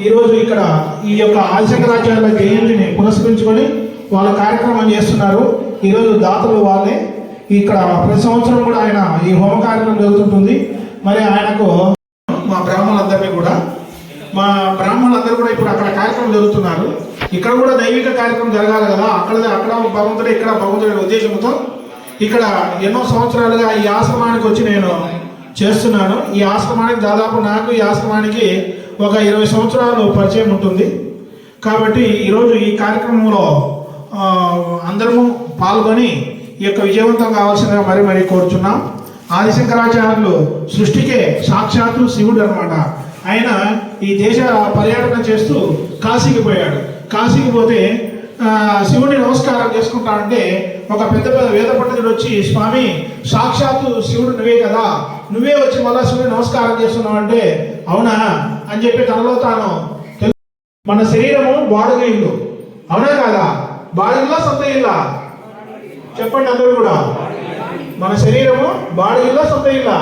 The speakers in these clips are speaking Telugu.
ఈరోజు ఇక్కడ ఈ యొక్క ఆదిశంకరాచార్యుల జయంతిని పురస్కరించుకొని వాళ్ళ కార్యక్రమం చేస్తున్నారు. ఈరోజు దాతలు వాళ్ళే. ఇక్కడ ప్రతి సంవత్సరం కూడా ఆయన ఈ హోమ కార్యక్రమం జరుగుతుంటుంది. మరి ఆయనకు మా బ్రాహ్మణులందరూ కూడా ఇప్పుడు అక్కడ కార్యక్రమం జరుగుతున్నారు. ఇక్కడ కూడా దైవిక కార్యక్రమం జరగాలి కదా, అక్కడ భగవంతుడు ఇక్కడ భగవంతుడి ఉద్దేశంతో ఇక్కడ ఎన్నో సంవత్సరాలుగా ఈ ఆశ్రమానికి వచ్చి నేను చేస్తున్నాను. ఈ ఆశ్రమానికి దాదాపు నాకు ఈ ఆశ్రమానికి ఒక 20 సంవత్సరాలు పరిచయం ఉంటుంది. కాబట్టి ఈరోజు ఈ కార్యక్రమంలో అందరము పాల్గొని ఈ యొక్క విజయవంతం కావాల్సిందిగా మరీ కోరుచున్నాం. ఆదిశంకరాచార్యులు సృష్టికే సాక్షాత్తు శివుడు అనమాట. ఆయన ఈ దేశ పర్యటన చేస్తూ కాశీకి పోయాడు. కాశీకి పోతే శివుడిని నమస్కారం చేసుకుంటానంటే ఒక పెద్ద వేద పండితుడు వచ్చి, స్వామి సాక్షాత్తు శివుడు నువ్వే కదా, నువ్వే వచ్చి మళ్ళా శివుడిని నమస్కారం చేస్తున్నావు అంటే, అవునా అని చెప్పి తనలో తాను మన శరీరము బాడుగ ఇల్లు, అవునా కాదా? బాడుగిల్లా సొంత ఇల్లా? చెప్పండి అందరూ కూడా. మన శరీరము బాడుగిల్లా సొంత ఇల్లా?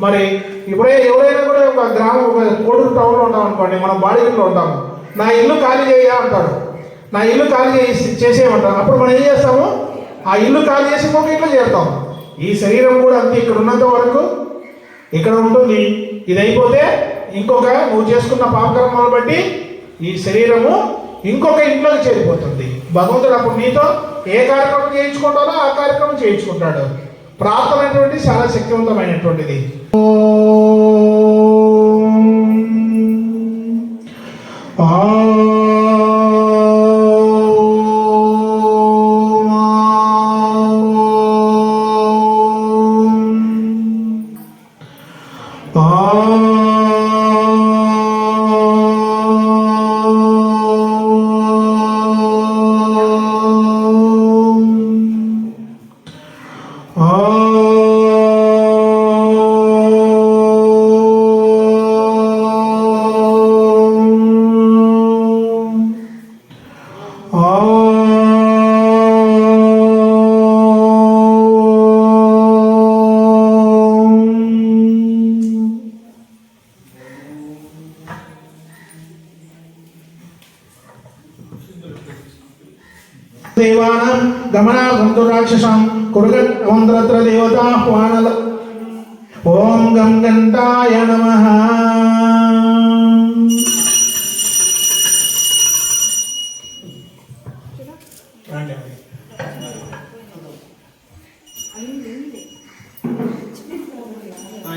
మరి ఇప్పుడే ఎవరైనా కూడా ఒక గ్రామం, ఒక కోడూరు టౌన్లో ఉంటాం అనుకోండి, మనం బాడుగిల్లో ఉంటాము. నా ఇల్లు ఖాళీ చేయ అంటాడు, నా ఇల్లు ఖాళీ చేసేయమంటాం. అప్పుడు మనం ఏం చేస్తాము? ఆ ఇల్లు ఖాళీ చేసి ఇంకొక ఇంట్లో చేరుతాం. ఈ శరీరం కూడా అంతే, ఇక్కడ ఉన్నంత వరకు ఇక్కడ ఉంటుంది. ఇది అయిపోతే ఇంకొక నువ్వు చేసుకున్న పాపకర్మాలు బట్టి ఈ శరీరము ఇంకొక ఇంట్లోకి చేరిపోతుంది. భగవంతుడు అప్పుడు నీతో ఏ కార్యక్రమం చేయించుకుంటాడో ఆ కార్యక్రమం చేయించుకుంటాడు. ప్రార్థన అనేటువంటిది చాలా శక్తివంతమైనటువంటిది. దేవానాం గమనాగంతు రాక్షసాం కురుగంత్ర దేవతాహ్వానల. ఓం గం గంటాయ నమః.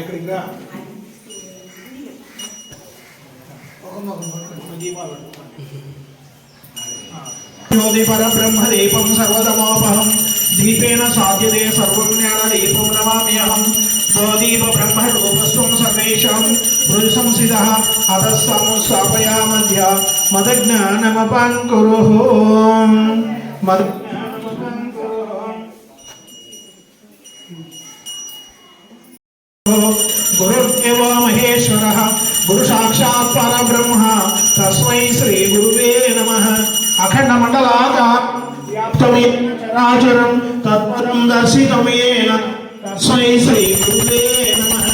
ఇక్కడికి రా. పరబ్రహ్మదీపం సర్వతమోపహం దీపేన సాధ్యతే సర్వం జ్ఞానదీపం నమామ్యహం. స్వదీప బ్రహ్మరూపస్వం సర్వేషాం హృది సంస్థితః అధస్సం స్థాపయామధ్య మదజ్ఞానమపాంకురుః. గురుర్దేవో మహేశ్వరః గురు సాక్షాత్ పరబ్రహ్మ తస్మై శ్రీ గురువే నమః. అఖండ మండలాకారం చరాచరం తత్పరం దర్శితమేన తస్మై శ్రీ గురువే నమః.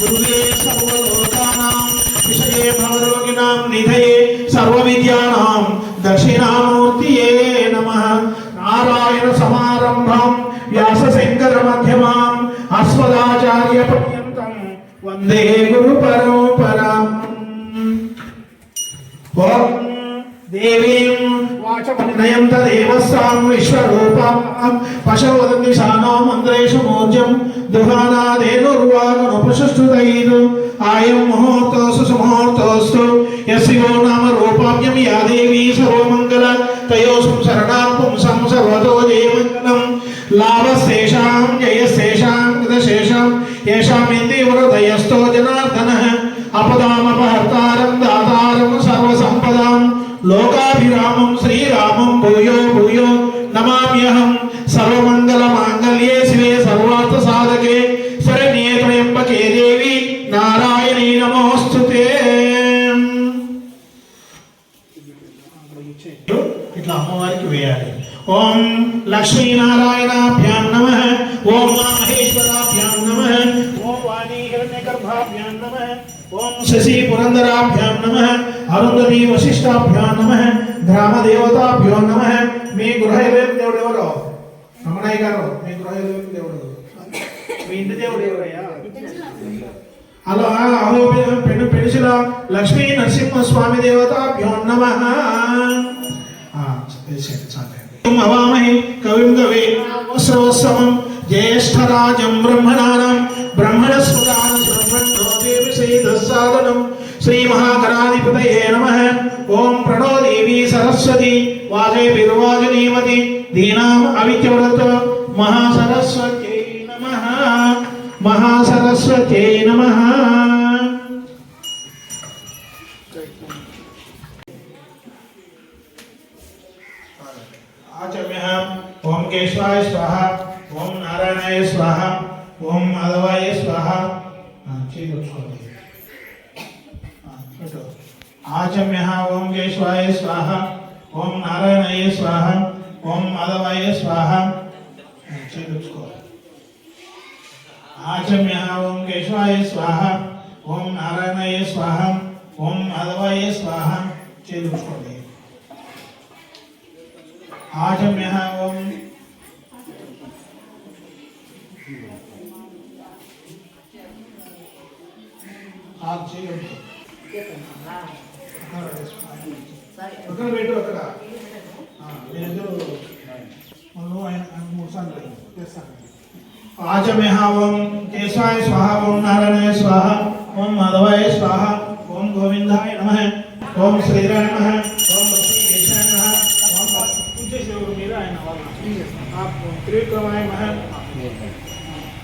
గురువే సర్వలోకానాం విషయే భవరోగిణాం నిధయే సర్వవిద్యానాం దక్షిణామూర్తియే నమః. నారాయణ సమారంభం వ్యాస శంకర మధ్యమాం అస్మదాచార్య పర్యంతం వందే గురు పరంపరాం. ఓం దేవీం వాచమనినయం తదేవస్సాం విశ్వరూపాం పశవదంతి శానో మంత్రేషు మూర్జం దుహానాదేనుర్వాగనుపసుష్టుతైదు ఆయం ముహూర్తోస్తు సుముహూర్తోస్తు యస్యో నామ రూపాభ్యం యా దేవీ సర్వమంగళ తయోసం శరణాం పుంసం సర్వతో జయమంగళం. లాభశేషాం జయశేషాం కృతశేషాం యేషామింది వరదయస్తో జనార్దనః. అపదామపహర్తారం దాతారం సర్వసంపదాం లోకాభిరామం శ్రీరామం భూయో భూయో నమామ్యహం. సర్వమంగళ మాంగళ్యే శివే సర్వార్థ సాధకే శరణ్యే త్రయంబకే దేవి నారాయణీ నమోస్తుతే. ఇట్లా అమ్మవారికి వేయాలి. ఓం లక్ష్మీనారాయణాభ్యాం నమః. ఓం మహేశ్వరాభ్యాం నమః. ఓం వాణీ హిరణ్యగర్భాభ్యాం నమః. ఓం శశి పురందరాభ్యాం నమః. అరుంధతి వశిష్టాభ్యో నమః గ్రామ దేవతాభ్యో నమః మీ గృహదేవ దేవుడు ఎవరు రమణయ్య గారు మీ గృహదేవ దేవుడు మీ ఇంటి దేవుడు ఎవరయ్యా అలా అహో పెనుశిల లక్ష్మీ నరసింహ స్వామి దేవతాభ్యో నమః అవామహే కవిం కవి శ్రవస్తమం జ్యేష్ఠరాజం బ్రహ్మణానం బ్రహ్మణస్పదాన బ్రహ్మణోదేవిషేదసాదనం శ్రీ మహాగణాధిపతయే నమః ఓం ప్రణో దేవి సరస్వతి వాదే విర్వాజనీమతి దీనాం అవిత్యవ్రత మహాసరస్వత్యై నమః మహాసరస్వత్యై నమః आचम्यः ओम केशवाय स्वाहा ओम नारायणाय स्वाहा ओम माधवाय स्वाहा आचम्यः ओम केशवाय स्वाहा ओम नारायणाय स्वाहा ओम माधवाय स्वाहा आचम्यः ओम केशवाय स्वाहा ओम नारायणाय स्वाहा ओम माधवाय स्वाहा आचम्यः ओम आचम्यः ओम केशवाय स्वाहा ओम नारायणाय स्वाहा ओम माधवाय स्वाहा ओम गोविंदाय नमः ओम श्रीराय नमः ओम केशवाय नमः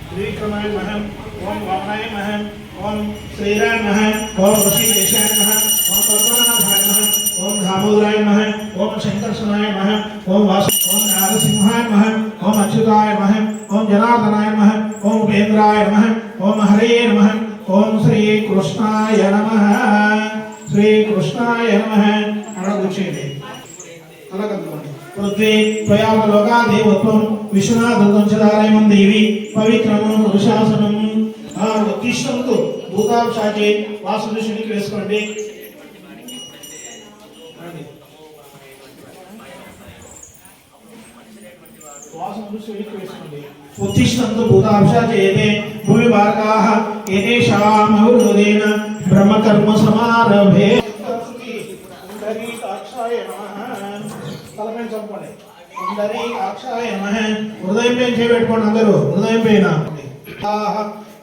त्रिविक्रमाय महम ओम वामनाय महम ओम श्रीराय महम ओम ऋषिकेशाय महम ओम पद्मनाभाय महम ओम दामोदराय महम ओम शंकरसनाय महम ओम नारसिंहाय महम ओम अच्युताय महम ओम जनार्दनाय महम ओम उपेन्द्राय महम ओम हरे नमः ओम श्री कृष्णाय नमः अड़गुचेदे पृथ्वी प्रयागलोका देवत्वं विश्वनाथं चदालयं देवी पवित्रं पुरुषासनं उत्तिष्ठन्तु भूतांशाचे वासुदुषुనికి వేసుకోండి वासुदुषुనికి వేసుకోండి उत्तिष्ठन्तु भूतांशाचे एते भूमि भागाः एतेषाम् अवरुदेन ब्रह्मकर्म समारभे हृदय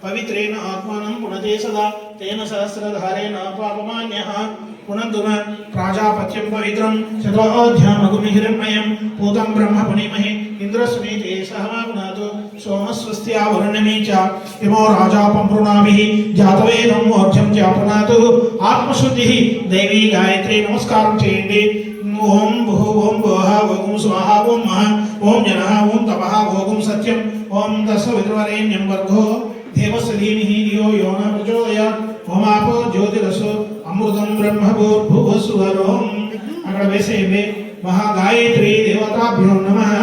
पवित्रेण आत्मानं पुनते सदा तेन सहस्रधारेण पापमान्यः पुनर्दुम प्राजापत्यं पवित्रं शतोऽध्यामगुमिहिरण्मयं पूतं ब्रह्म पुनीमहे इंद्रस्मीते सहमा पुनातु सोमस्वस्त्या वरुणमे च इमो राजा पंपृणाभिः जातवेदं मोक्षं च पुनातु आत्मशुद्धिः दैवी गायत्री नमस्कारं చేయండి ओम भूः ओम भुवः ओम स्वाहा ओम महा ओम जनः ओम तपः ओम सत्यं ओम तस्सवितुर्वरेण्यं भर्गो देवस्य धीमहि धियो यो न प्रचोदयात् ओम आपो ज्योतिरसो अमृतं ब्रह्मभूर्भुवस्सुवरोम अక్కడ వేసేయండి महागायत्री देवताभ्यो नमः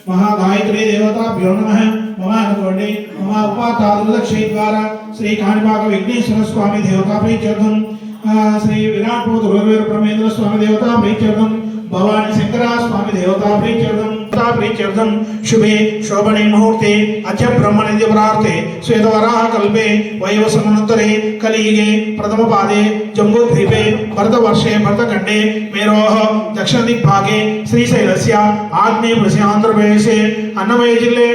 महागायत्री देवताभ्यो नमः मम అనుకోండి मम उपातादुलक्षे द्वारा श्री काणिपाक विघ्नेश्वर स्वामी देवता प्रीत्यर्थं श्री विराट ब्रह्मेंद्र स्वामी देवता प्रीत्यर्थं भवानी शंकरा स्वामी देवता प्रीत्यर्थं शुभे शोभने मुहूर्ते अद्य ब्रह्मनिध्य प्रार्थे श्वेतवराह कल्पे वैवसमनोत्तरे कलियुगे प्रथम पादे जम्बूद्वीपे भरतवर्षे भरतखंडे मेरोः दक्षिण दिग्भागे श्रीशैलस्य आग्नेय प्रदेशे प्रदेशे अन्नमय जिल्ले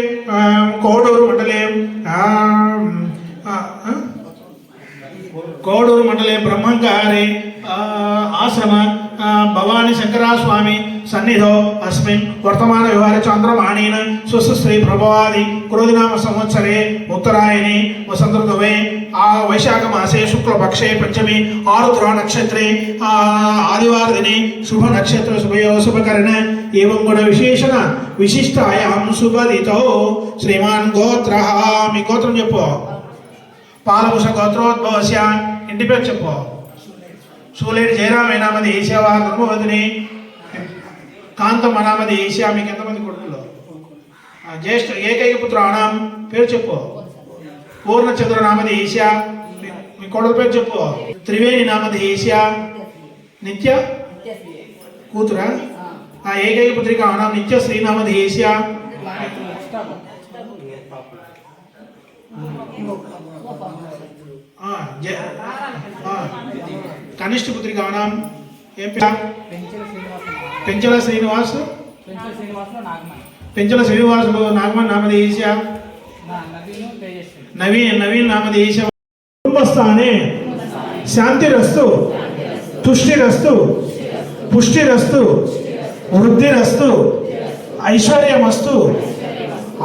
कोडूरु मंडले कोडूरु मंडले ब्रह्मंगारे आश्रम भवानी शंकरा स्वामी सन्निधौ अस्मिन् वर्तमान व्यवहारे चंद्रमाणेन स्वस्त्री प्रभवादि क्रोधिनाम संवत्सरे उत्तरायणे वसंत ऋतुवे वैशाख मासे शुक्ल पक्षे पंचमी आरुद्र नक्षत्रे आदिवार दिने शुभ नक्षत्र शुभयो शुभकरण एवं गुण विशेषण विशिष्टायां शुभदितौ श्रीमान् गोत्रः मी गोत्रं చెప్పు पालभूष गोत्रोद्भवस्य इंటి పేరు చెప్పు सूलेट जयराम नामది ఈశావా ధర్మవతిని కాంతం నామది ఈశా మీకు ఎంతమంది కొడుకులు జ్యేష్ఠ ఏకైక పుత్రాణం పేరు చెప్పు పూర్ణచంద్ర నామది ఈశా మీ కొడుకు పేరు చెప్పు త్రివేణి నామది ఈశా నిత్య కూతురా ఆ ఏకైక పుత్రిక ఆనాం నిత్య శ్రీనామధేశ్య కనిష్ట పుత్రిక ఆనాం ఏం పేరు? పెంచల శ్రీనివాస్ పెంచల శ్రీనివాసులు నాగమన్ నామధేశ్య నవీన్ నామధేశ్య కుటుంబస్థానే శాంతిరస్తు తుష్టిరస్తు పుష్టిరస్తు వృద్ధిరస్తు ఐశ్వర్యమస్తు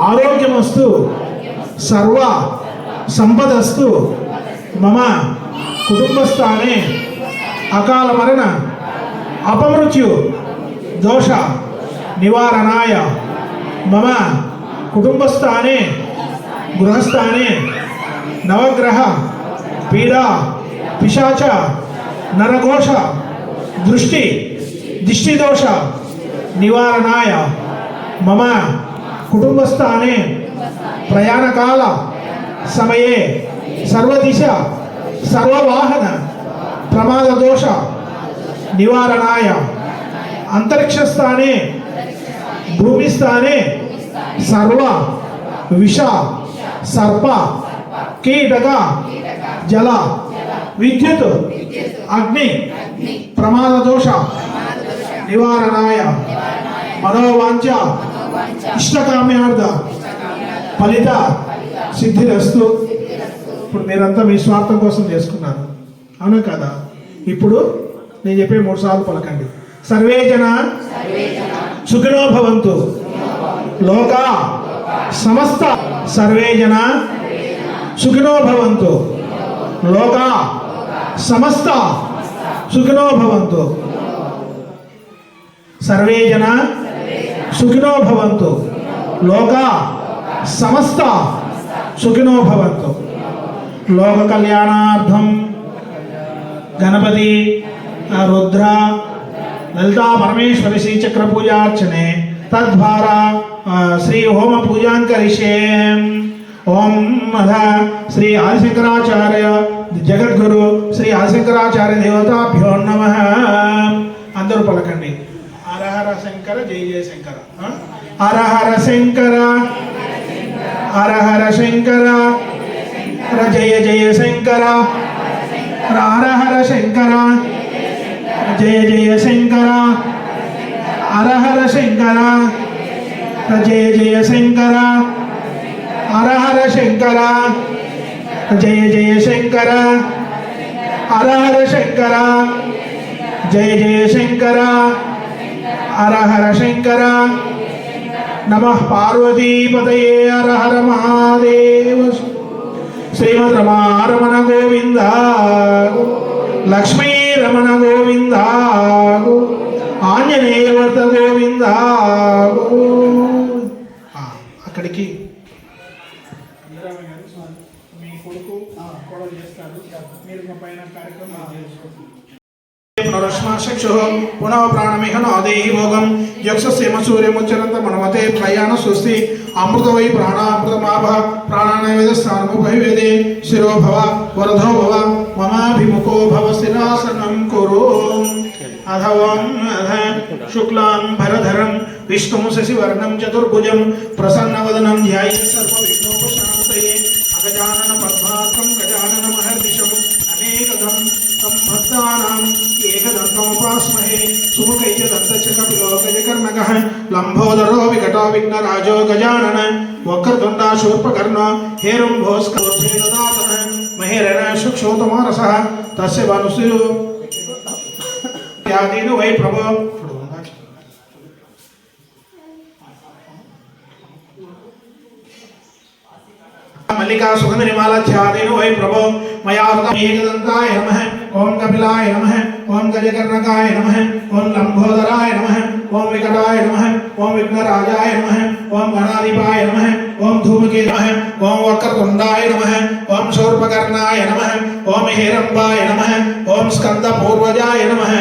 ఆరోగ్యమస్తు సర్వ సంపదస్తు మమ కుటుంబస్థానే అకాల మరణ అపమృత్యు దోష నివారణాయ మమ కుటుంబస్థానే గృహస్థానే నవగ్రహ పీడా పిశాచ నరఘోష దృష్టి దిష్టిదోష నివారణాయ మమ కుటుంబస్థానే ప్రయాణకాల సమయే సర్వదిశ సర్వవాహన ప్రమాదదోష నివారణాయ అంతరిక్షస్థానే భూమిస్థానే సర్వ విష సర్ప కీటక జల విద్యుత్ అగ్ని ప్రమాదదోష నివారణాయ మనోవాంఛ ఇష్టకామ్యార్థ ఫలిత సిద్ధిరస్తు. ఇప్పుడు మీరంతా మీ స్వార్థం కోసం చేసుకున్నారు, అవునా కదా? ఇప్పుడు నేను చెప్పే 3 సార్లు పలకండి. సర్వే జన సుఖినో భవంతు. లోక సమస్త సర్వే జన సుఖినో భవంతు. లోక సమస్త సుఖినో భవంతు. సర్వే జన సుఖినో భవంతు. లోక సమస్త సుఖినో భవంతు. లోక కళ్యాణార్థం గణపతి రుద్ర లలితా పరమేశ్వరి శ్రీచక్ర పూజార్చనే తద్వారా శ్రీ హోమ పూజాం కరిష్యే. ఓం అధ శ్రీ ఆదిశంకరాచార్య జగద్గురు శ్రీ ఆదిశంకరాచార్య దేవతాభ్యో నమః. అందరూ పలకండి. హర హర శంకర జయ జయ శంకర. హర హర శంకర హర హర శంకర జయ జయ శంకర. హర హర శంకర జయ జయ శంకర. హర హర శంకర జయ జయ శంకర. హర హర శంకర జయ జయ శంకర. హర హర శంకర జయ జయ శంకర. హర హర శంకర. నమః పార్వతీపతయే. హర హర మహాదేవ. శ్రీమద్ రమారమణ గోవింద. లక్ష్మీ రమణ గోవింద. ఆంజనేయవర్త గోవింద. అక్కడికి మీ కొడుకు కోడలు చేస్తారు. మీరు మా పైన కార్యక్రమం చేసుకోండి. పునరశ్మాశక్షు పునః ప్రాణమిహ నాదేహి భోగం యక్షసేమ సూర్యముచ్చరంత మనమతే ప్రయాణ సుస్తి. అమృత వై ప్రాణామృతమాభ ప్రాణానైవేద స్థానముపైవేదే. శిరో భవ వరదో భవ మమాభిముఖో భవ శిరాసనం కురు. అధవం అధ శుక్లాం భరధరం విష్ణుం శశివర్ణం చతుర్భుజం ప్రసన్నవదనం ధ్యాయేత్ సర్వవిఘ్నోపశాంతయే. అగజానన పద్మార్కం గజానన మహర్నిశం అనేకదం తం భక్తానాం ఏకదంతముపాస్మహే. సుముఖైః దంతచకపిలో గజకర్ణకః లంబోదరో వికటో విఘ్నరాజో గజానన వక్రతుండా శూర్పకర్ణో హేరంభోస్కరోధేదదాతనః మహేరణ శుక్షోతమారసః తస్య వనుసు యాదీను వై ప్రభో. మల్లికా సుగంధ నిమాలధ్యాదీను వై ప్రభో. మయా ఏకదంతాయ నమః. ఓం కపిలాయ నమః. ఓం గజకర్ణకాయ నమః. ఓం లంబోదరాయ నమః. ఓం వికటాయ నమః. ఓం విఘ్నరాజాయ నమః. ఓం గణాధిపాయ నమః. ఓం ధూమకే నమః. ఓం వక్రతుండాయ నమః. ఓం శూర్పకర్ణాయ నమః. ఓం హేరంబాయ నమః. ఓం స్కందపూర్వజాయ నమః.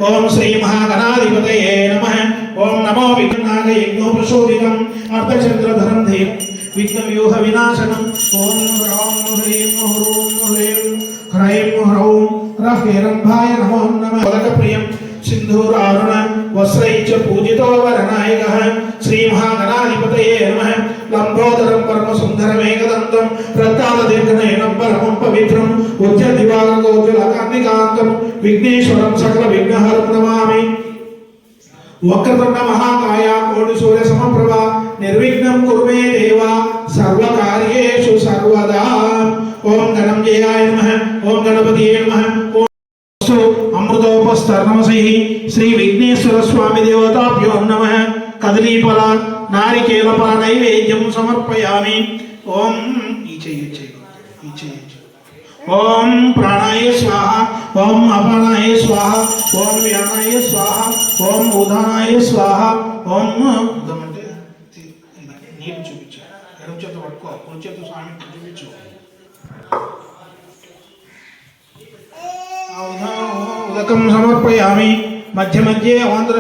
ఓం శ్రీ మహాగణాధిపతయే నమః. ఓం నమో విఘ్నాయజ్ఞోపశోభితం అర్ధచంద్రధరం ధీం విఘ్నవ్యూహ వినాశనం. ఓం హ్రౌం హ్రీం హ్రూం హ్రీం హ్రైం హ్రౌం ర हेरंभाय नमो नमः मोदकप्रियं सिंधूरारुण वस्त्रैश्च पूजितो वरनायकः श्रीमहागणाधिपतये नमः लंबोदरं परमसुन्दरमेकदन्तं रत्नादीर्घनयनं परमं पवित्रं उच्चदिवाकरोज्ज्वलकान्तिकान्तं विघ्नेश्वरं सकलविघ्नहरं नमामि वक्रतुंड महाकाय कोटि सूर्य समप्रभा निर्विघ्नं कुरु मे देवा सर्वकार्येषु सर्वदा ओम गणपतये नमः ओम गणपतये नमः ओम अमृतोपस्तर्णमसि श्री विघ्नेश्वर स्वामी देवताभ्यो नमः कदलीफल नारिकेलफल नैवेद्यं समर्पयामि ओम ओम प्राणाय स्वाहा ओम अपानाय स्वाहा ओम व्यानाय स्वाहा ओम उदानाय स्वाहा ओम उदमंटे नीट చూపించు ఎడమ చేత పట్టుకో కుడి చేత స్వామికి చూపించు उदकं समर्पयामि मध्य मध्ये अवान्तर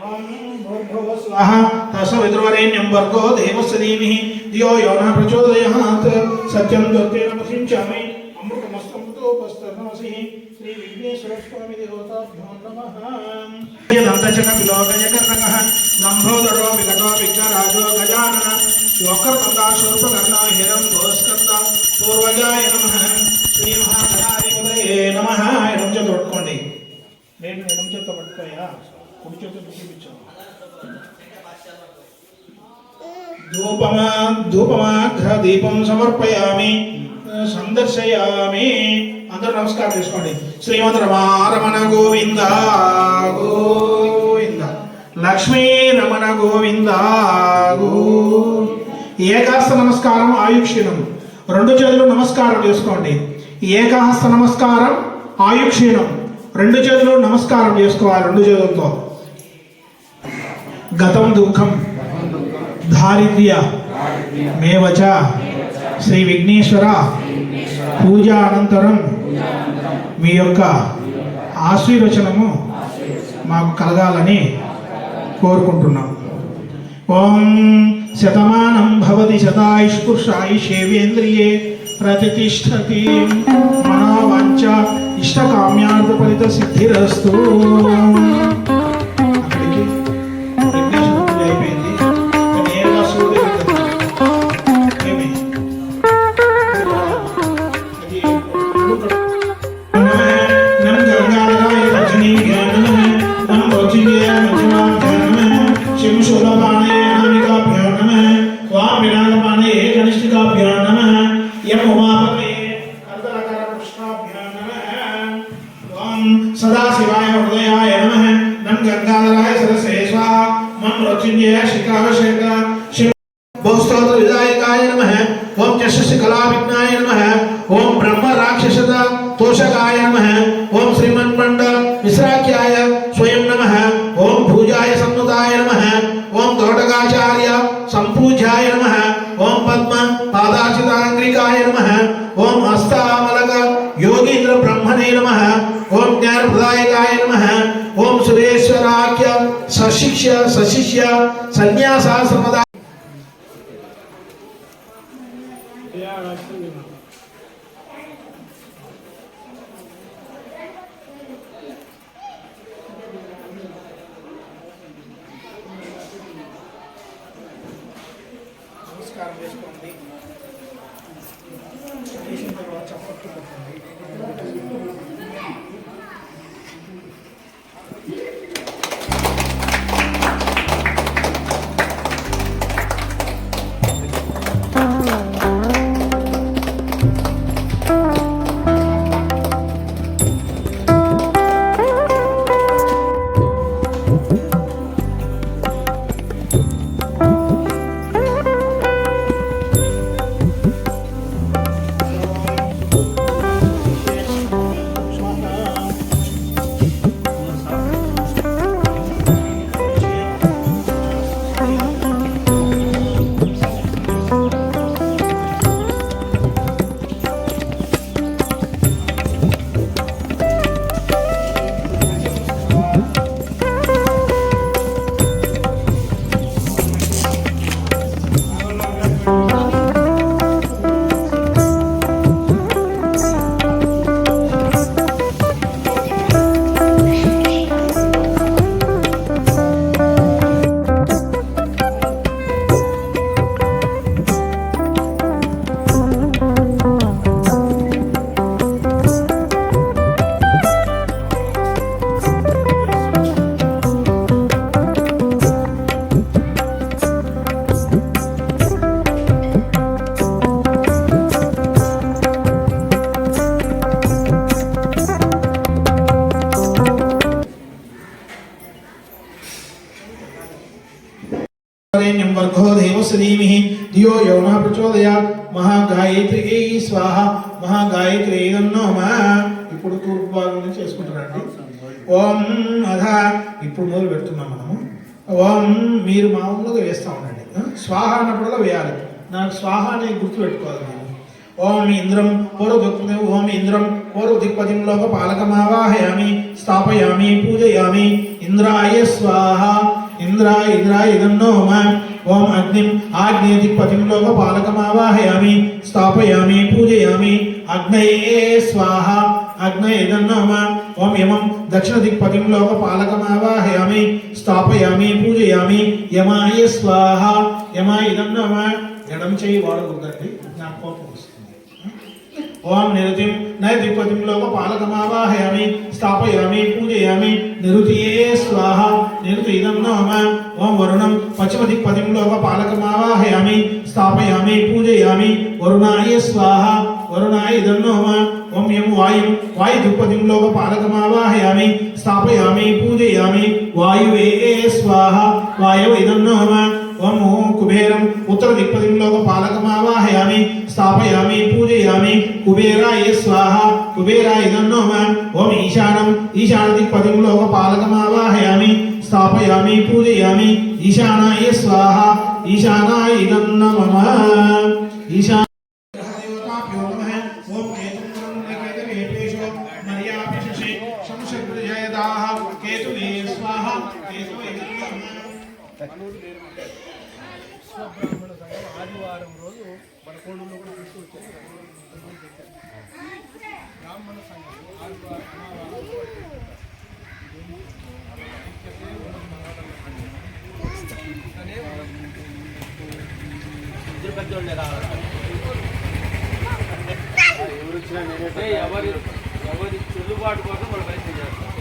ओम भूर्भुवः स्वाहा तस्सवितुर्वरेण्यं भर्गो देवस्य धीमहि धियो यो नः प्रचोदयात् सत्यं द्वैतेन वसिष्यामि अमृतमस्तमृतोपस्तर्णमसि श्री विघ्नेश्वर स्वामी देवताभ्यो नमः दन्तचक विलोकयकर्णकः लम्बोदरो विकटो विघ्नराजो गजानन वक्रतुण्डः शूर्पकर्णो हिरण्यकस्कन्धः पूर्वजाय नमः श्री महागणाधिपतये नमः एडम చేత పట్టుకోండి నేను ఎడమ చేత పట్టుకోయా కుడి చేత చూపించు ధూపమాఘ్ర దీపం సమర్పయామి సందర్శయామి అందరూ నమస్కారం చేసుకోండి శ్రీమద్ రమణ గోవింద గోవింద లక్ష్మీ రమణ గోవింద ఏకాస్త నమస్కారం ఆయుక్షీణం రెండు చేతులు నమస్కారం చేసుకోండి ఏకహస్త నమస్కారం ఆయుక్షీణం రెండు చేతులు నమస్కారం చేసుకోవాలి రెండు చేతులతో గతం దుఃఖం దారిద్ర్య మేవచ శ్రీ విఘ్నేశ్వర పూజ అనంతరం మీ యొక్క ఆశీర్వచనము మాకు కలగాలని కోరుకుంటున్నాం ఓం శతమానం భవతి శతాయుష్పురుషాయుషేవేంద్రియే प्रतिष्ठति मनोवांच इष्टकाम्यार्थ फलित सिद्धिरस्तु అక్కడికి విఘ్నేశ్వర పూజ అయిపోయింది నేరుగా సూర్యుడు ఏమి నమ గంగాధరాయ రజనీ జ్ఞానమే నమ రోచిన్యాయ మధ్యమాధ్యానమే శివశూలపాణయ నామికాభ్యో నమః వాం వినాయకపాణయ కనిష్ఠికాభ్యో నమః यम उमापते कर्दलकर कृष्णाभ्यां नमः ओम सदाशिवाय हृदयाय नमः नम गंगाधराय सरसे स्वाहा मम रोचिन्याय शिखावशेख शिव बहुस्तोत्र विदायकाय नमः ओम यशस्वी कलाविघ्नाय नमः ओम ब्रह्म राक्षसद तोषकाय नमः ओम श्रीमन्मंड विश्राख्याय स्वयं नमः ओम भूजाय सम्नुताय नमः ओम तोटकाचार्य संपूज्याय नमः ओम पद्म पादाचितांग्रिकाय नमः ओम हस्तामलक योगींद्र ब्रह्मणे नमः ओम ज्ञानप्रदायकाय नमः ओम सुरेश्वराख्य सशिष्य संन्यासाश्रमदा నమస్కారం చేసుకోండి చేసిన తర్వాత చప్పట్లు కొట్టండి वरेण्यं वर्गो देवस्य धीमहि धियो यो नः प्रचोदयात् महागायत्र्यै स्वाहा महागायत्र्यै नमः ఇప్పుడు తూర్పు భాగం చేసుకుంటారండి ఓం అధ ఇప్పుడు మొదలు పెడుతున్నాం మనము ఓం మీరు మామూలుగా వేస్తా ఉండండి స్వాహ అన్నప్పుడల్లా వేయాలి నాకు స్వాహ అనే గుర్తు పెట్టుకోవాలి నేను ఓం ఇంద్రం ఓం ఇంద్రం పూర్వదిక్పతింలోక పాలకమావాహయామి స్థాపయామి పూజయామి ఇంద్రాయ స్వాహ ఇంద్రాయ ఇదన్నోమ ఓం అగ్నిం ఆగ్నేయదిక్పతింలోక పాలకమావాహయామి స్థాపయామి పూజయామి అగ్నయే స్వాహ అగ్నయ ఇదన్నోమ ఓం యమం దక్షిణదిక్పతింలోక పాలకమావాహయామి స్థాపయామి పూజయామి యమాయ స్వాహ యమాయ ఇదన్నోమ ఎడం చేయి వాడకూడదండి నాకు కోపం వస్తుంది ఓం నిరుతిం నైదిక్పతింలోక పాలకమావాహయామి స్థాపయామి పూజయామి నిరుతియే స్వాహ నిరుతి ఇదన్నోమ ఓం వరుణం పశ్చిమదిక్పతింలోక పాలకమావాహయామి స్థాపయామి పూజయామి వరుణాయ స్వాహ వరుణాయ ఇదన్నోమ ఓం యం వాయుం వాయుదిక్పతింలోక పాలకమావాహయామి స్థాపయామి పూజయామి వాయువే స్వాహ వాయవ ఇదన్నోమ ఓం కుబేరం ఉత్తరదిక్పతింలోక పాలకమావాహయామి స్థాపయామి పూజయామి కుబేరాయ స్వాహ కుబేరాయ ఇదన్నోమ ఓం ఈశానం ఈశానదిక్పతింలోక పాలకమావాహయామి స్థాపయామి పూజయామి ఈశానాయ స్వాహ ఈశానాయ ఇదన్నమః ఈశా ఆదివారం రోజు మన కోడూరులో కూడా తీసుకొచ్చారు బ్రాహ్మణ సంఘం ఆదివారం ఎవరి చెల్లుబాటు కోసం మనం ప్రయత్నం చేస్తాం.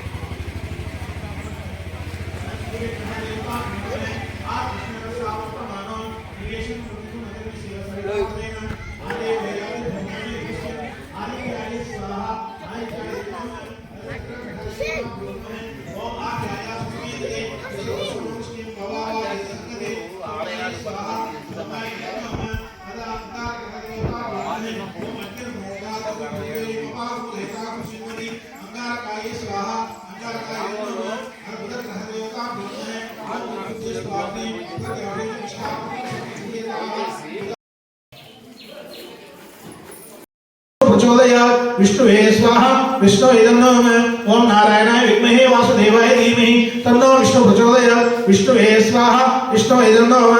प्रचोदयात् विष्णुवे स्वाहा विष्णु इदन्नोम ओम नारायणाय विद्महे वासुदेवाय धीमहि तन्नो विष्णु प्रचोदयात् विष्णुवे स्वाहा विष्णु इदन्नोम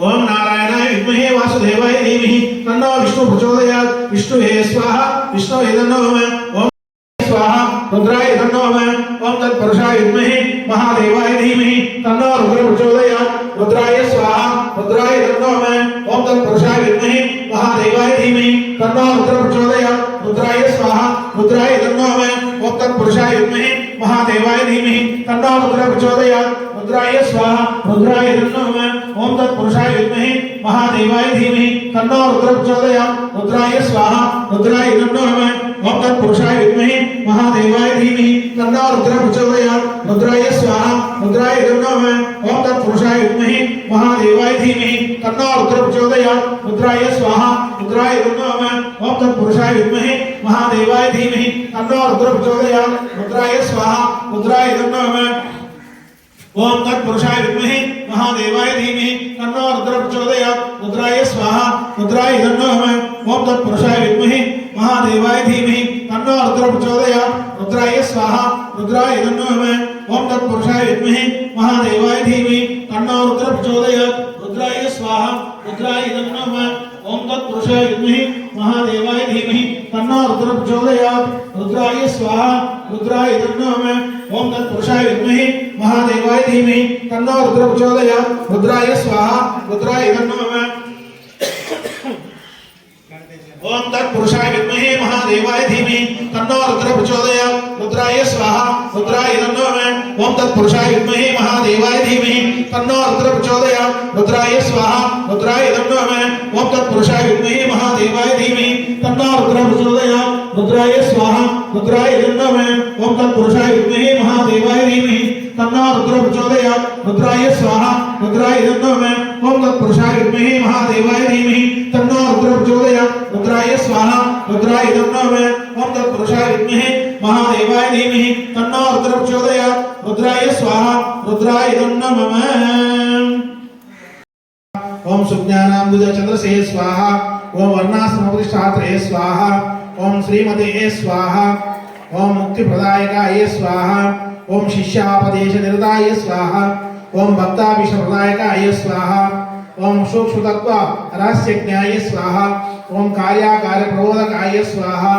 ओम नारायणाय विद्महे वासुदेवाय धीमहि तन्नो विष्णु प्रचोदयात् विष्णुवे स्वाहा विष्णु इदन्नोम ओम स्वाहा रुद्राय इदन्नोम ओम तत्पुरुषाय विद्महे महादेवाय धीमहि तन्नो रुद्र प्रचोदयात् रुद्राय स्वाहा रुद्राय इदन्नोम ओम तत्पुरुषाय विद्महे महादेवाय धीमहि तन्नो रुद्र प्रचोदयात् रुद्राय स्वाहा रुद्राय इदन्नोम ओम तत्पुरुषाय विद्महे महादेवाय धीमहि तन्नो रुद्र प्रचोदयात् रुद्राय स्वाहा रुद्राय इदन्नोम ओम तत्पुरुषाय विद्महे महादेवाय धीमहि तन्नो रुद्र प्रचोदयात् रुद्राय स्वाहा रुद्राय इदन्नोम ओम तत्पुरुषाय विद्महे महादेवाय धीमहि तन्नो रुद्र प्रचोदयात् रुद्राय स्वाहा रुद्राय इदन्नोम ओम तत्पुरुषाय विद्महे महादेवाय धीमहि तन्नो रुद्र प्रचोदयात् रुद्राय स्वाहा रुद्राय इदन्नोम ओम तत्पुरुषाय विद्महे महादेवाय धीमहि तन्नो रुद्र प्रचोदयात् रुद्राय स्वाहा रुद्राय इदन्नोम ओम तत्पुरुषाय विद्महे महादेवाय धीमहि तन्नो रुद्र प्रचोदयात् रुद्राय स्वाहा रुद्राय इदन्नोम ओम तत्पुरुषाय विद्महे महादेवाय धीमहि तन्नो रुद्र प्रचोदयात् रुद्राय स्वाहा रुद्राय इदन्नोम ओम तत्पुरुषाय विद्महे महादेवाय धीमहि तन्नो रुद्र प्रचोदयात् रुद्राय स्वाहा रुद्राय इदन्नोम ओम तत्पुरुषाय विद्महे महादेवाय धीमहि तन्नो रुद्र प्रचोदयात् रुद्राय स्वाहा रुद्राय इदन्नोम ओम तत्पुरुषाय विद्महे महादेवाय धीमहि तन्नो रुद्र प्रचोदयात् रुद्राय स्वाहा रुद्राय इदन्नोम ओम तत्पुरुषाय विद्महे महादेवाय धीमहि तन्नो रुद्र प्रचोदयात् रुद्राय स्वाहा रुद्राय इदन्नोम ओम तत्पुरुषाय विद्महे महादेवाय धीमहि तन्नो रुद्र प्रचोदयात् रुद्राय स्वाहा रुद्राय इदन्नोम ओम तत्पुरुषाय विद्महे महादेवाय धीमहि तन्नो रुद्र प्रचोदयात् रुद्राय स्वाहा रुद्राय इदन्नोम ओम तत्पुरुषाय विद्महे महादेवाय धीमहि तन्नो रुद्र प्रचोदयात् रुद्राय स्वाहा रुद्राय तन्नो मे ओम तत्पुरुषाय विद्महे महादेवाय धीमहि तन्नो रुद्र प्रचोदयात् रुद्राय स्वाहा रुद्राय तन्नो मे ओम तत्पुरुषाय विद्महे महादेवाय धीमहि तन्नो रुद्र प्रचोदयात् रुद्राय स्वाहा रुद्राय तन्नो मे ओम सुज्ञानांबुज चंद्रसे स्वाहा ओम वर्णाश्रमप्रतिष्ठात्रे स्वाहा ओम श्रीमते स्वाहा ओम मुक्ति प्रदायकाय स्वाहा ओम शिष्यापदेश निरताय स्वाहा ओम भक्ताभिष प्रदायकाय स्वाहा ओम सूक्ष्म तत्व रहस्यज्ञाय स्वाहा ओम कार्याकार प्रबोधकाय स्वाहा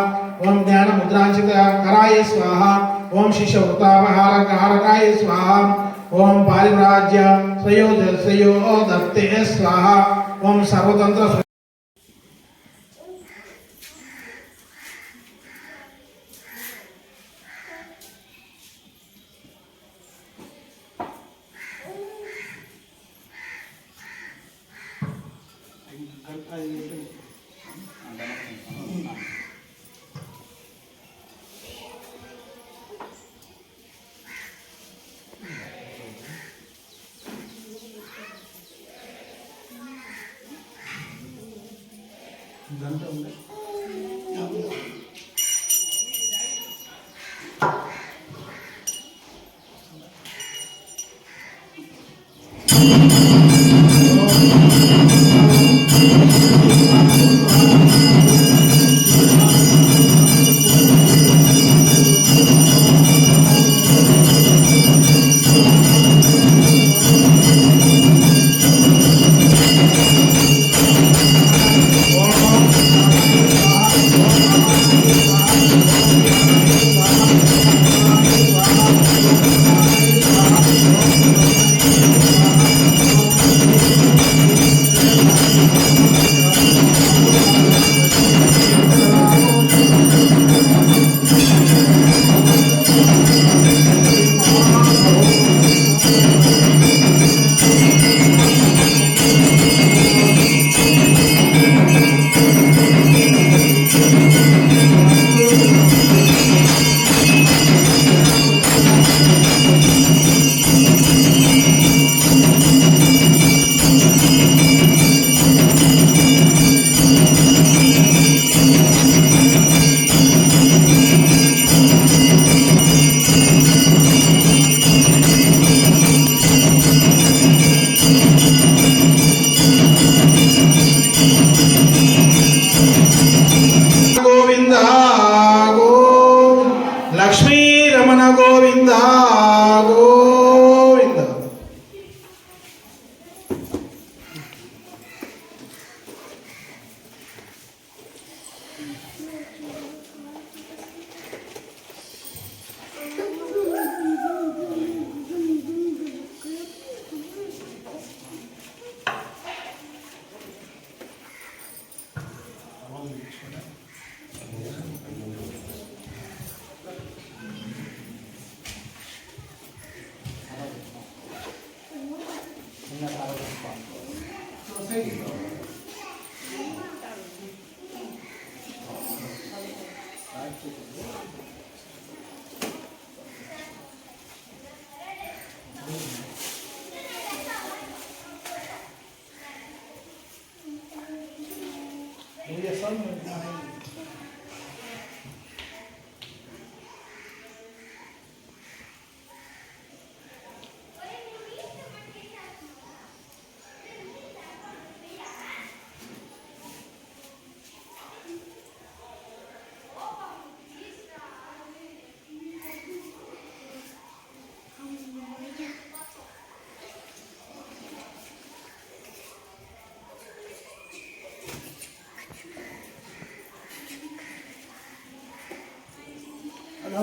ओम ज्ञान मुद्रांचित कराय स्वाहा ओम शिष्य वृत्तापहारकारकाय स्वाहा ओम पारिव्राज्य श्रेयो दत्ते स्वाहा ओम सर्वतंत्र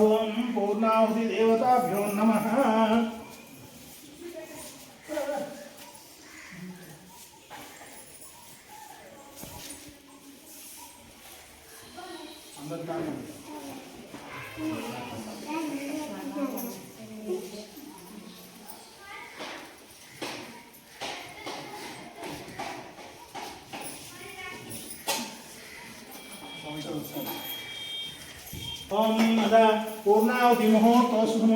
ओम पूर्णाहुति देवताभ्यो नमः। ओम पूर्णाहुति मुहूर्तस्तु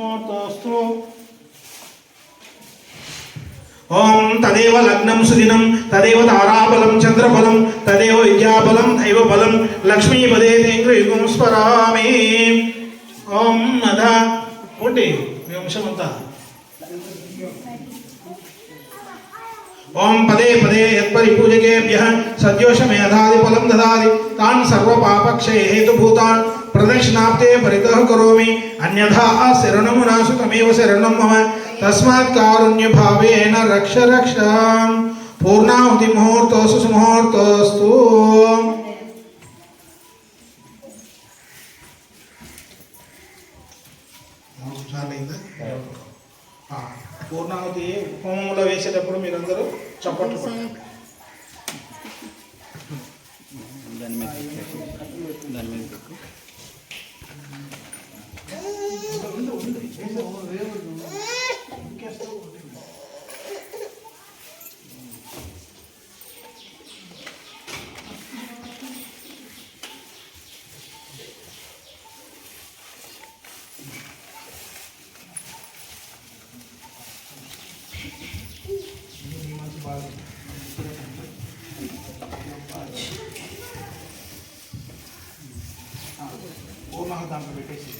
ఓం తదేవ లగ్నం సుదినం తదేవ తారాబలం చంద్రబలం తదేవ విద్యాబలం దైవ బలం లక్ష్మీపదే తేంద్రయుగం స్మరామి. ఓం అధ ఉండి అంశమంతా. ఓం పదే పదే యత్పరిపూజకేభ్యః సద్యోషమేధాదిఫలం దదాతి తాన్ సర్వపాపక్షయ హేతుభూతాన్ ప్రదక్షిణాప్తే పరితః కరోమి అన్యథా శరణమునాసు తమేవ శరణం మమ తస్మాత్ కారుణ్యభావేన రక్ష రక్ష. పూర్ణాహుతి ముహూర్తోస్తు సుముహూర్తోస్తు. పూర్ణాహుతి హోమంలో వేసేటప్పుడు మీరందరూ చప్పట్లు కొట్టండి. పూర్ణాహుతి దాంట్లో పెట్టేసి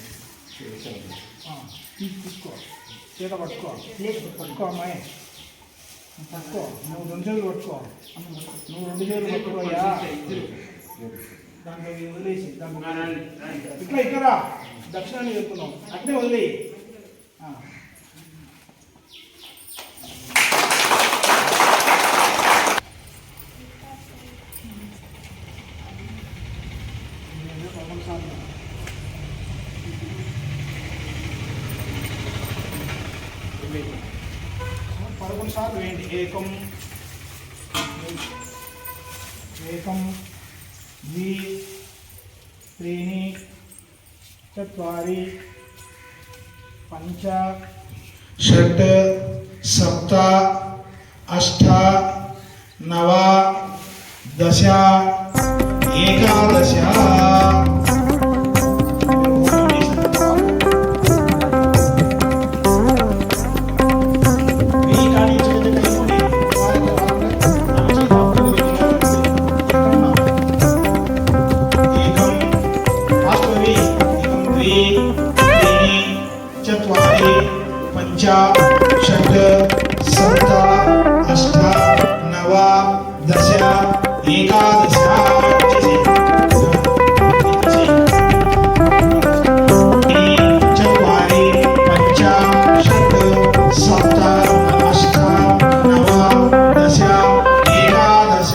తీసుకో, చేత పట్టుకో, పట్టుకో అమ్మాయి, పట్టుకో. నువ్వు 2 చేతులు పట్టుకో, నువ్వు 2 చేతులు పట్టుకోయా. దాంట్లో వదిలేసి ఇట్లా ఇక్కడ దక్షిణాన్ని వెళ్తున్నాం అట్లే వదిలేయి. పదకొండు సార్లు వేయండి. ఏకం ఏకం ద్వి త్రీణి చత్వారి పంచ షట్ సప్త అష్ట నవ దశ ఏకాదశ. चत्वारि पंच षट् सप्त अष्ट नव दश एकादश. चत्वारि पंच षट् सप्त अष्ट नव दश एकादश.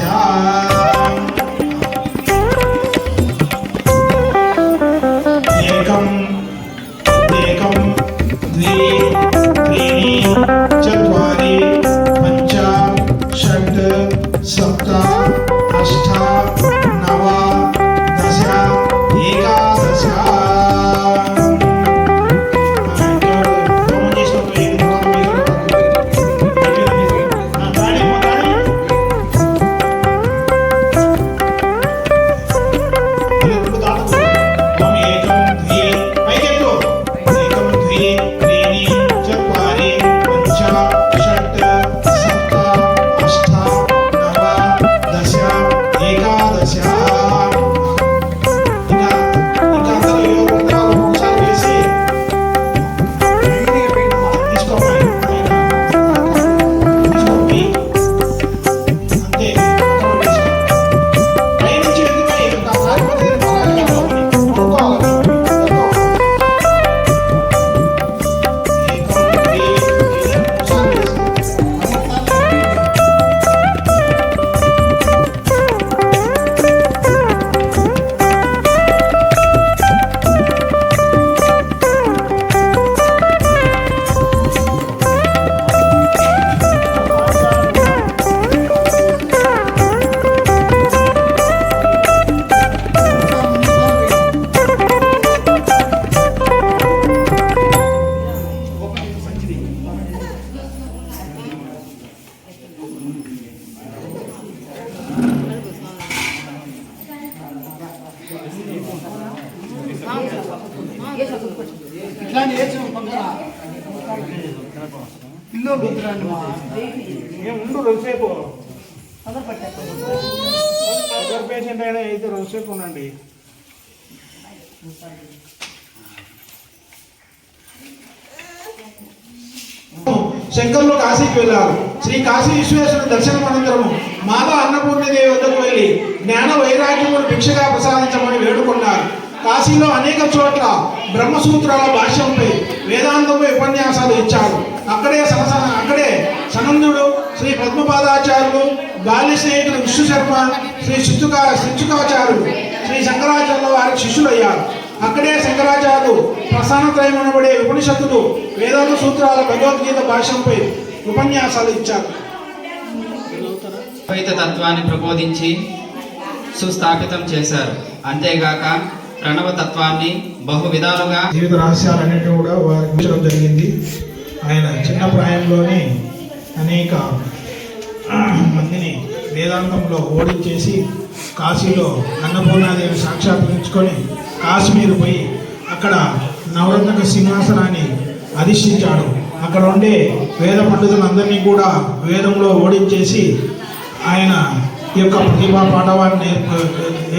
एकम् एकं द्वे त्रीणि चत्वारि पञ्च षट् सप्त अष्ट ఇల్లు రుద్రాన్ని ఏం ఉండు రోజుసేపు షుగర్ పేషెంట్ అయినా అయితే రోజుసేపు ఉండండి. శంకర్లు కాశీకి వెళ్ళారు. శ్రీ కాశీ విశ్వేశ్వరుని దర్శనం అనంతరము మాతా అన్నపూర్ణదేవి వద్దకు వెళ్ళి జ్ఞాన వైరాగ్యమును భిక్షగా ప్రసాదించమని వేడుకున్నారు. కాశీలో అనేక చోట్ల బ్రహ్మసూత్రాల భాష్యంపై వేదాంతంపై ఉపన్యాసాలు ఇచ్చారు. అక్కడే సనందుడు, శ్రీ పద్మపాదాచార్యులు, బాల్య స్నేహితుడు విష్ణు శర్మ, శ్రీ శించుకాచార్యులు, శ్రీ శంకరాచార్యుల వారికి శిష్యులయ్యారు. అక్కడే శంకరాచార్యులు ప్రసానత్రయమనబడే ఉపనిషత్తులు, వేదాంత సూత్రాల, భగవద్గీత భాష్యంపై ఉపన్యాసాలు ఇచ్చారు. ద్వైత తత్వాన్ని ప్రబోధించి సుస్థాపితం చేశారు. అంతేగాక ప్రణవ తత్వాన్ని బహు విధాలుగా జీవిత రహస్యాలన్నింటినీ కూడా వారికి ఉంచడం జరిగింది. ఆయన చిన్న ప్రాయంలోనే అనేక మందిని వేదాంతంలో ఓడించేసి కాశీలో అన్నపూర్ణాదేవి సాక్షాత్కరించుకొని కాశ్మీర్ పోయి అక్కడ నవరత్నక సింహాసనాన్ని అధిష్ఠించాడు. అక్కడ ఉండే వేద పండితులందరినీ కూడా వేదంలో ఓడించేసి ఆయన ఈ యొక్క ప్రతిభా పాఠవాన్ని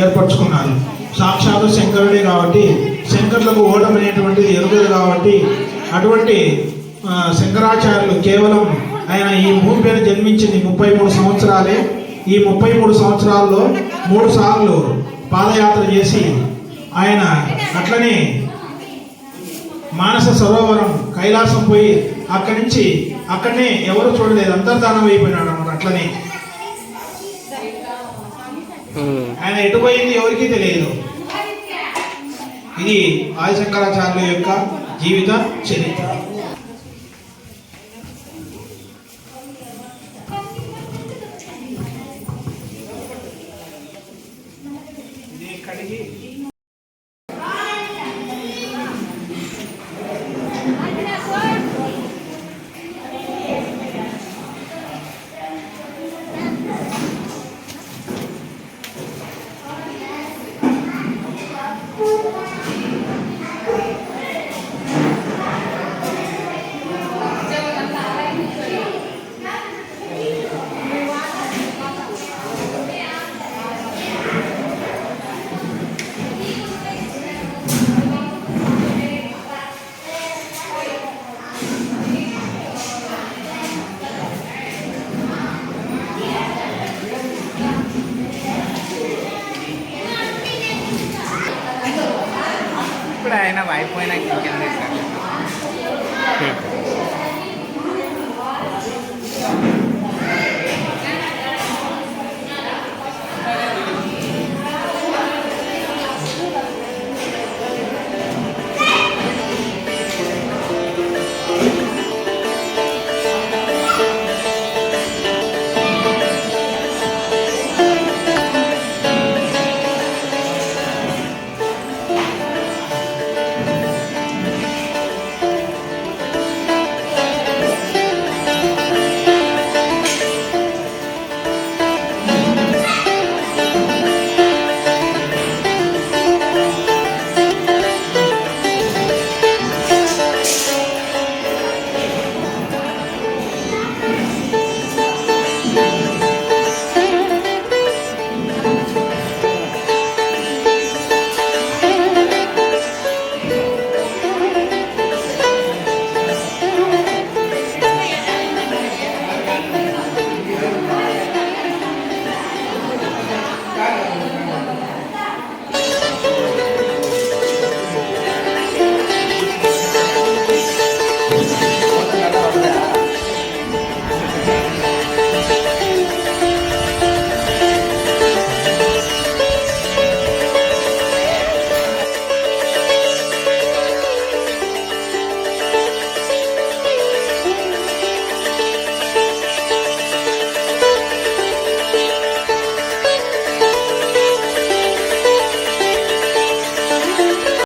ఏర్పరచుకున్నారు. సాక్షాత్తు శంకరుడే కాబట్టి శంకరులకు ఓటమి అనేటువంటిది ఎరుగదు కాబట్టి అటువంటి శంకరాచార్యులు కేవలం ఆయన ఈ భూమి పైన జన్మించింది 33 సంవత్సరాలే. ఈ 33 సంవత్సరాల్లో 3 సార్లు పాదయాత్ర చేసి ఆయన అట్లనే మానస సరోవరం కైలాసం పోయి అక్కడి నుంచి అక్కడనే ఎవరు చూడలేదు, అంతర్ధానం అయిపోయినాడు అన్నమాట. అట్లనే ఆయన ఎటుపోయింది ఎవరికీ తెలియదు. ఇది ఆదిశంకరాచార్యుల యొక్క జీవిత చరిత్ర. ఇది కడిగి ఇప్పుడు ఆయన అయిపోయినాక